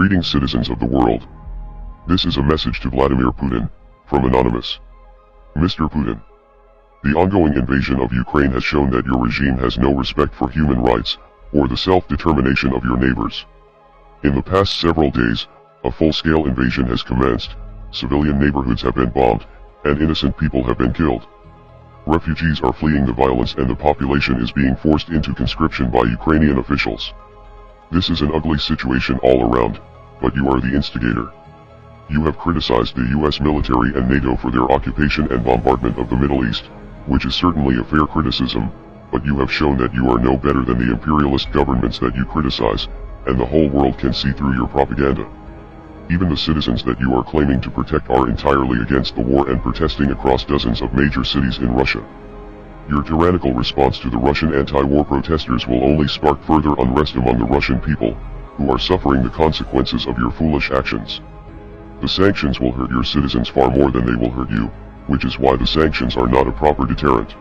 Greetings, citizens of the world. This is a message to Vladimir Putin, from Anonymous. Mr. Putin, the ongoing invasion of Ukraine has shown that your regime has no respect for human rights, or the self-determination of your neighbors. In the past several days, a full-scale invasion has commenced, civilian neighborhoods have been bombed, and innocent people have been killed. Refugees are fleeing the violence and the population is being forced into conscription by Ukrainian officials. This is an ugly situation all around, but you are the instigator. You have criticized the US military and NATO for their occupation and bombardment of the Middle East, which is certainly a fair criticism, but you have shown that you are no better than the imperialist governments that you criticize, and the whole world can see through your propaganda. Even the citizens that you are claiming to protect are entirely against the war and protesting across dozens of major cities in Russia. Your tyrannical response to the Russian anti-war protesters will only spark further unrest among the Russian people, who are suffering the consequences of your foolish actions. The sanctions will hurt your citizens far more than they will hurt you, which is why the sanctions are not a proper deterrent.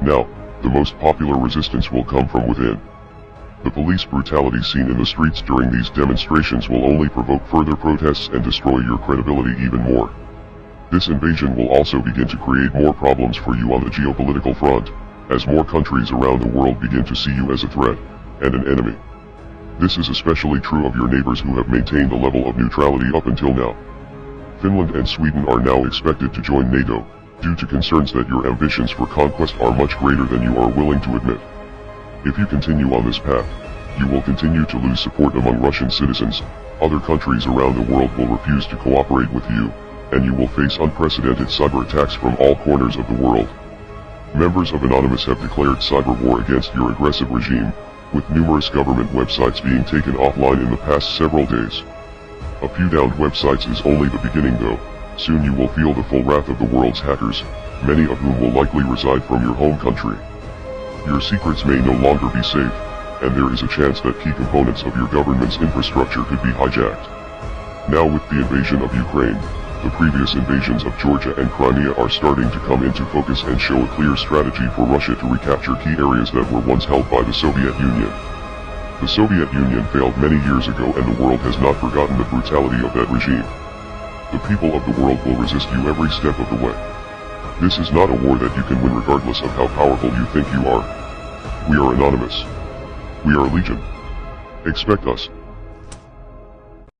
Now, the most popular resistance will come from within. The police brutality seen in the streets during these demonstrations will only provoke further protests and destroy your credibility even more. This invasion will also begin to create more problems for you on the geopolitical front, as more countries around the world begin to see you as a threat, and an enemy. This is especially true of your neighbors who have maintained a level of neutrality up until now. Finland and Sweden are now expected to join NATO, due to concerns that your ambitions for conquest are much greater than you are willing to admit. If you continue on this path, you will continue to lose support among Russian citizens, other countries around the world will refuse to cooperate with you, and you will face unprecedented cyber attacks from all corners of the world. Members of Anonymous have declared cyberwar against your aggressive regime, with numerous government websites being taken offline in the past several days. A few downed websites is only the beginning though, soon you will feel the full wrath of the world's hackers, many of whom will likely reside from your home country. Your secrets may no longer be safe, and there is a chance that key components of your government's infrastructure could be hijacked. Now with the invasion of Ukraine, the previous invasions of Georgia and Crimea are starting to come into focus and show a clear strategy for Russia to recapture key areas that were once held by the Soviet Union. The Soviet Union failed many years ago and the world has not forgotten the brutality of that regime. The people of the world will resist you every step of the way. This is not a war that you can win regardless of how powerful you think you are. We are Anonymous. We are Legion. Expect us.